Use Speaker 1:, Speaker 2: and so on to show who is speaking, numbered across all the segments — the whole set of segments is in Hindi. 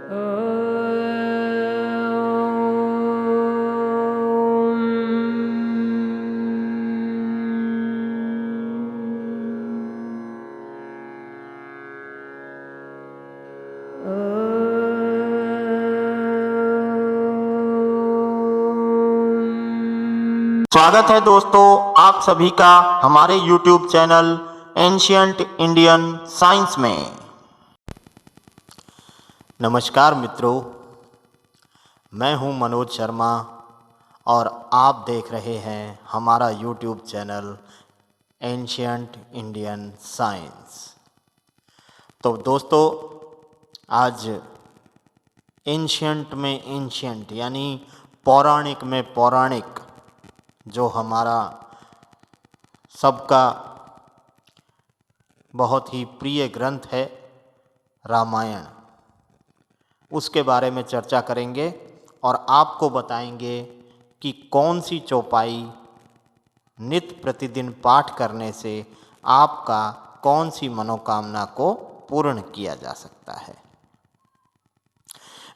Speaker 1: स्वागत है दोस्तों आप सभी का हमारे YouTube channel ancient Indian science में। नमस्कार मित्रों, मैं हूं मनोज शर्मा और आप देख रहे हैं हमारा YouTube channel ancient Indian science. तो दोस्तों, आज एंशिएंट में एंशिएंट यानी पौराणिक में पौराणिक जो हमारा सबका बहुत ही प्रिय ग्रंथ है रामायण, उसके बारे में चर्चा करेंगे और आपको बताएंगे कि कौन सी चौपाई नित्य प्रतिदिन पाठ करने से आपका कौन सी मनोकामना को पूर्ण किया जा सकता है।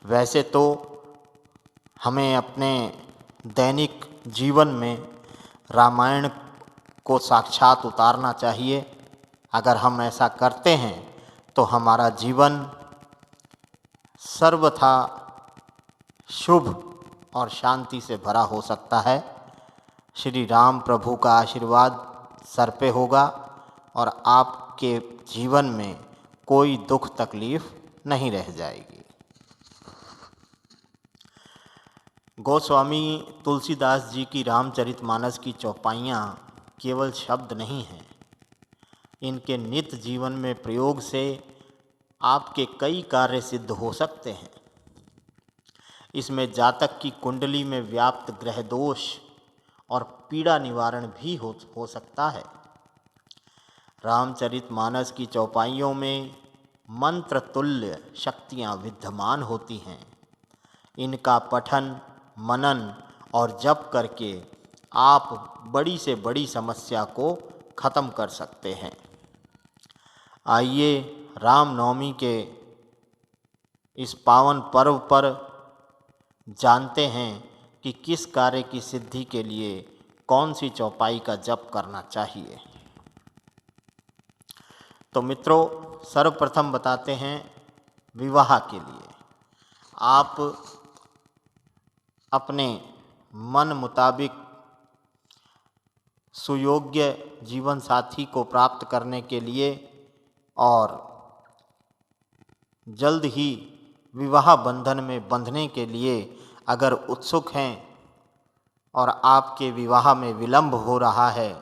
Speaker 1: वैसे तो हमें अपने दैनिक जीवन में रामायण को साक्षात उतारना चाहिए। अगर हम ऐसा करते हैं तो हमारा जीवन सर्वथा शुभ और शांति से भरा हो सकता है। श्री राम प्रभु का आशीर्वाद सर पे होगा और आपके जीवन में कोई दुख तकलीफ नहीं रह जाएगी। गोस्वामी तुलसीदास जी की रामचरितमानस की चौपाइयाँ केवल शब्द नहीं हैं, इनके नित्य जीवन में प्रयोग से आपके कई कार्य सिद्ध हो सकते हैं। इसमें जातक की कुंडली में व्याप्त ग्रह दोष और पीड़ा निवारण भी हो सकता है। रामचरितमानस की चौपाइयों में मंत्र तुल्य शक्तियाँ विद्यमान होती हैं। इनका पठन, मनन और जप करके आप बड़ी से बड़ी समस्या को ख़त्म कर सकते हैं। आइए रामनवमी के इस पावन पर्व पर जानते हैं कि किस कार्य की सिद्धि के लिए कौन सी चौपाई का जप करना चाहिए। तो मित्रों, सर्वप्रथम बताते हैं विवाह के लिए आप अपने मन मुताबिक सुयोग्य जीवन साथी को प्राप्त करने के लिए और जल्द ही विवाह बंधन में बंधने के लिए अगर उत्सुक हैं और आपके विवाह में विलंब हो रहा है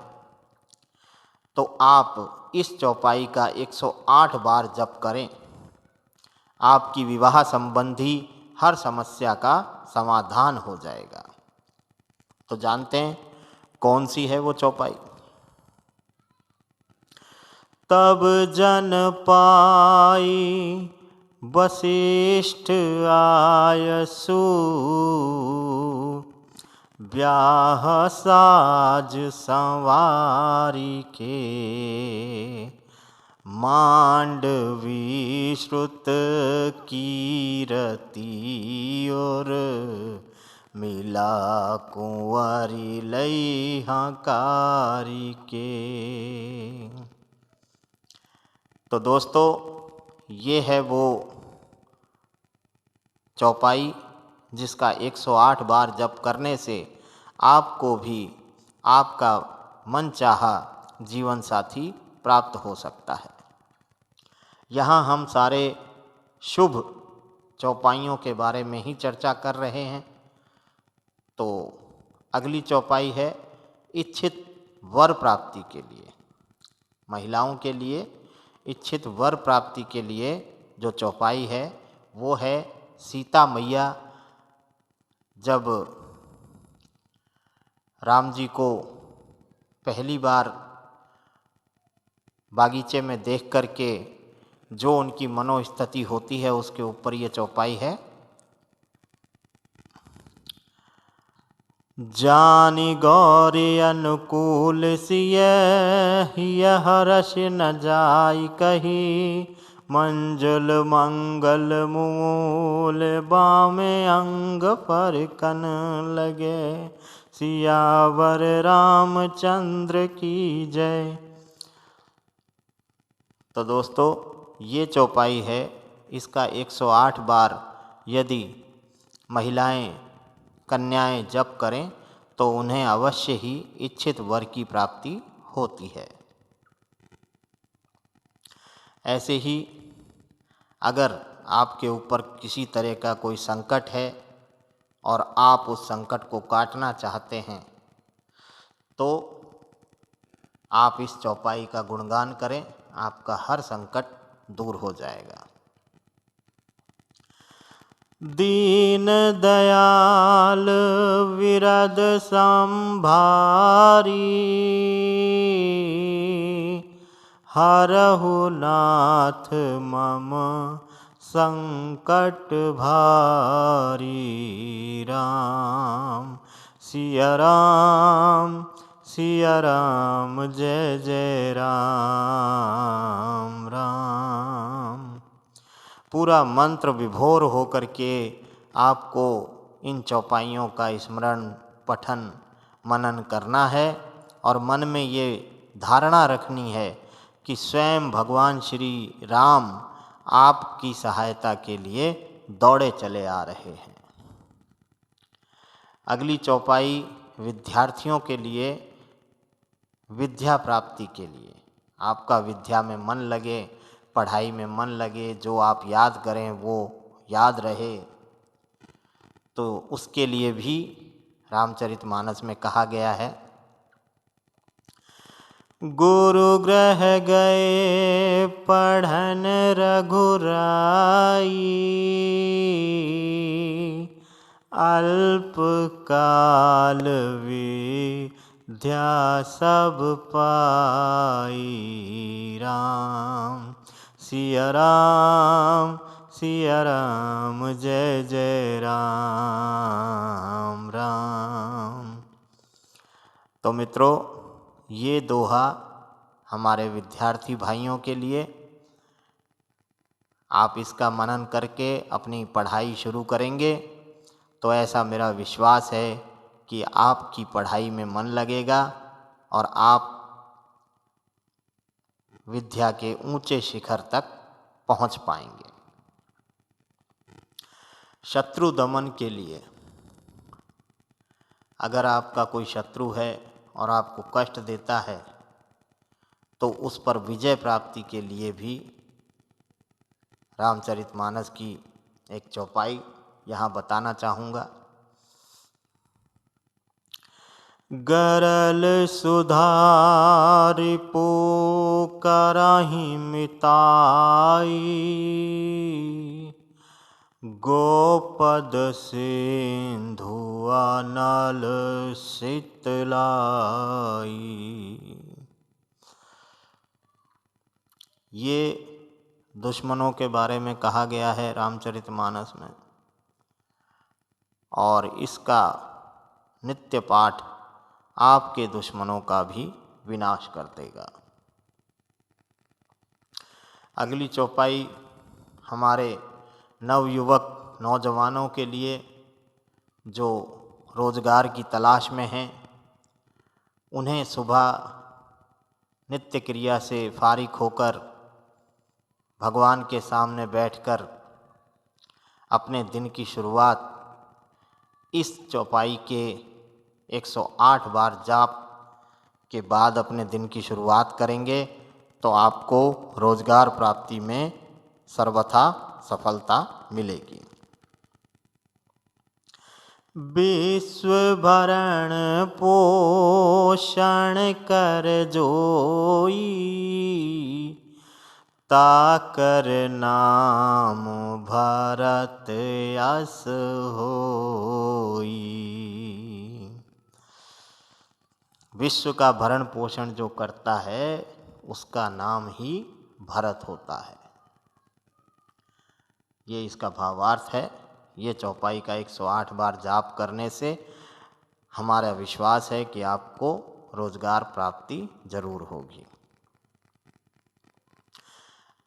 Speaker 1: तो आप इस चौपाई का 108 बार जप करें। आपकी विवाह संबंधी हर समस्या का समाधान हो जाएगा। तो जानते हैं कौन सी है वो चौपाई। तब जन पाई वशिष्ठ आयसु, ब्याह साज संवारी के, मांडवी श्रुत कीरति और मिला कुंवारी लई हकारी के। तो दोस्तों, ये है वो चौपाई जिसका 108 बार जप करने से आपको भी आपका मनचाहा जीवन साथी प्राप्त हो सकता है। यहाँ हम सारे शुभ चौपाइयों के बारे में ही चर्चा कर रहे हैं। तो अगली चौपाई है इच्छित वर प्राप्ति के लिए। महिलाओं के लिए इच्छित वर प्राप्ति के लिए जो चौपाई है वो है सीता मैया जब राम जी को पहली बार बागीचे में देख करके जो उनकी मनोस्थिति होती है उसके ऊपर ये चौपाई है। जानी गौरी अनुकूल सिय, यह रस न जाई कही, मंजुल मंगल मूल बामे अंग पर कन लगे। सियावर रामचंद्र की जय। तो दोस्तों ये चौपाई है, इसका 108 बार यदि महिलाएं कन्याएं जप करें तो उन्हें अवश्य ही इच्छित वर की प्राप्ति होती है। ऐसे ही अगर आपके ऊपर किसी तरह का कोई संकट है और आप उस संकट को काटना चाहते हैं तो आप इस चौपाई का गुणगान करें, आपका हर संकट दूर हो जाएगा। दीन दयाल विरद संभारी, हरहु नाथ मम संकट भारी। राम सिया राम सिया राम जय जय राम राम। पूरा मंत्र विभोर होकर के आपको इन चौपाइयों का स्मरण पठन मनन करना है और मन में ये धारणा रखनी है कि स्वयं भगवान श्री राम आपकी सहायता के लिए दौड़े चले आ रहे हैं। अगली चौपाई विद्यार्थियों के लिए विद्या प्राप्ति के लिए, आपका विद्या में मन लगे, पढ़ाई में मन लगे, जो आप याद करें वो याद रहे, तो उसके लिए भी रामचरितमानस में कहा गया है। गुरु ग्रह गए पढ़न रघुराई, अल्प काल विद्या सब पाई। राम सिया राम जय जय राम राम। तो मित्रों, ये दोहा हमारे विद्यार्थी भाइयों के लिए, आप इसका मनन करके अपनी पढ़ाई शुरू करेंगे तो ऐसा मेरा विश्वास है कि आपकी पढ़ाई में मन लगेगा और आप विद्या के ऊंचे शिखर तक पहुंच पाएंगे। शत्रु दमन के लिए, अगर आपका कोई शत्रु है और आपको कष्ट देता है तो उस पर विजय प्राप्ति के लिए भी रामचरितमानस की एक चौपाई यहाँ बताना चाहूँगा। गरल सुधार करहि मिताई, गोपद सिंधु अनल शीतलाई। ये दुश्मनों के बारे में कहा गया है रामचरितमानस में, और इसका नित्य पाठ आपके दुश्मनों का भी विनाश कर देगा। अगली चौपाई हमारे नवयुवक नौजवानों के लिए जो रोज़गार की तलाश में हैं, उन्हें सुबह नित्य क्रिया से फारिग होकर भगवान के सामने बैठकर अपने दिन की शुरुआत इस चौपाई के 108 बार जाप के बाद अपने दिन की शुरुआत करेंगे तो आपको रोज़गार प्राप्ति में सर्वथा सफलता मिलेगी। विश्व भरण पोषण कर जोई, ताकर नाम भरत यस होई। विश्व का भरण पोषण जो करता है उसका नाम ही भरत होता है। ये इसका भावार्थ है। ये चौपाई का 108 बार जाप करने से हमारा विश्वास है कि आपको रोज़गार प्राप्ति जरूर होगी।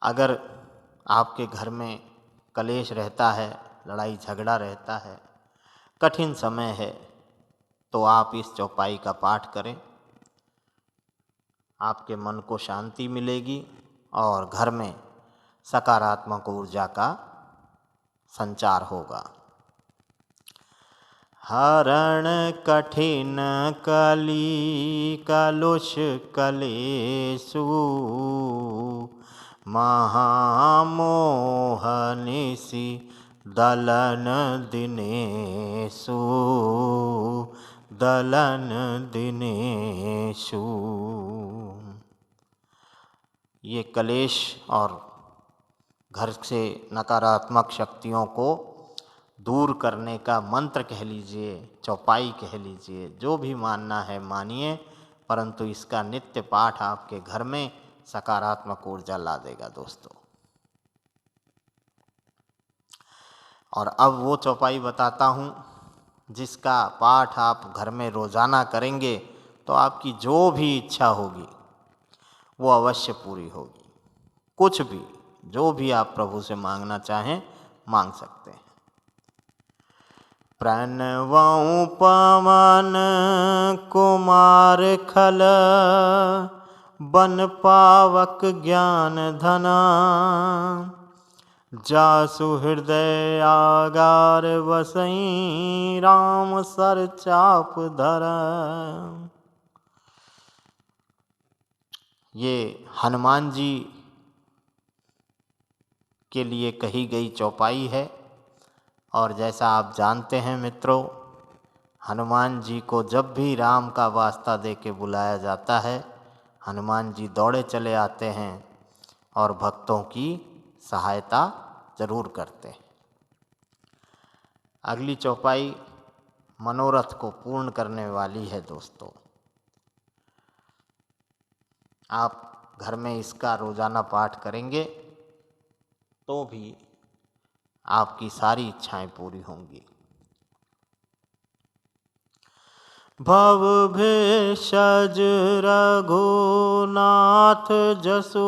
Speaker 1: अगर आपके घर में कलेश रहता है, लड़ाई झगड़ा रहता है, कठिन समय है, तो आप इस चौपाई का पाठ करें। आपके मन को शांति मिलेगी और घर में सकारात्मक ऊर्जा का संचार होगा। हरण कठिन कली कलुष कलेषु महामोह निशि दलन दिनेषु दलन दिनेषु। ये कलेश और घर से नकारात्मक शक्तियों को दूर करने का मंत्र कह लीजिए, चौपाई कह लीजिए, जो भी मानना है मानिए, परंतु इसका नित्य पाठ आपके घर में सकारात्मक ऊर्जा ला देगा दोस्तों। और अब वो चौपाई बताता हूँ जिसका पाठ आप घर में रोज़ाना करेंगे तो आपकी जो भी इच्छा होगी वो अवश्य पूरी होगी। कुछ भी, जो भी आप प्रभु से मांगना चाहें मांग सकते हैं। प्रणवं पवन कुमार खल बन पावक ज्ञान धना जासु हृदय आगार वसई राम सर चाप धर। ये हनुमान जी के लिए कही गई चौपाई है। और जैसा आप जानते हैं मित्रों, हनुमान जी को जब भी राम का वास्ता दे के बुलाया जाता है, हनुमान जी दौड़े चले आते हैं और भक्तों की सहायता जरूर करते हैं। अगली चौपाई मनोरथ को पूर्ण करने वाली है दोस्तों। आप घर में इसका रोज़ाना पाठ करेंगे तो भी आपकी सारी इच्छाएं पूरी होंगी। भव भेषज रघुनाथ जसु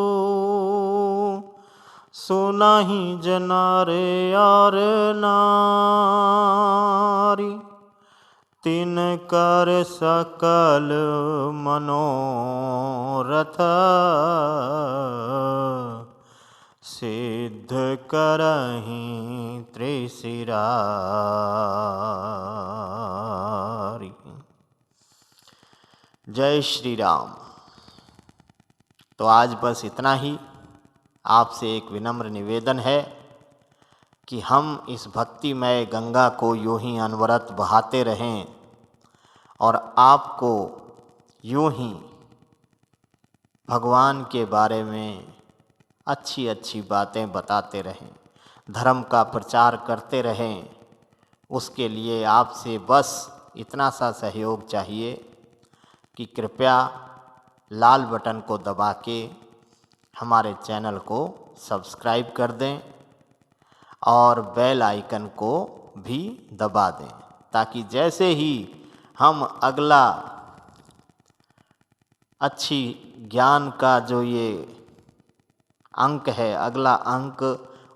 Speaker 1: सुनहि जनारे और नारी तिन कर सकल मनोरथ सिद्ध करहि त्रिशिरारी। जय श्री राम। तो आज बस इतना ही। आपसे एक विनम्र निवेदन है कि हम इस भक्तिमय गंगा को यूं ही अनवरत बहाते रहें और आपको यूं ही भगवान के बारे में अच्छी अच्छी बातें बताते रहें, धर्म का प्रचार करते रहें। उसके लिए आपसे बस इतना सा सहयोग चाहिए कि कृपया लाल बटन को दबा के हमारे चैनल को सब्सक्राइब कर दें और बेल आइकन को भी दबा दें, ताकि जैसे ही हम अगला अच्छी ज्ञान का जो ये अंक है, अगला अंक,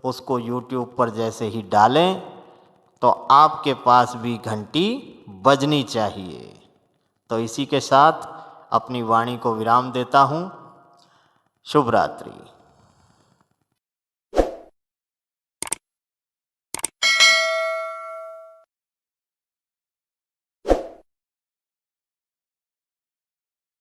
Speaker 1: उसको YouTube पर जैसे ही डालें तो आपके पास भी घंटी बजनी चाहिए। तो इसी के साथ अपनी वाणी को विराम देता हूँ। शुभ रात्रि।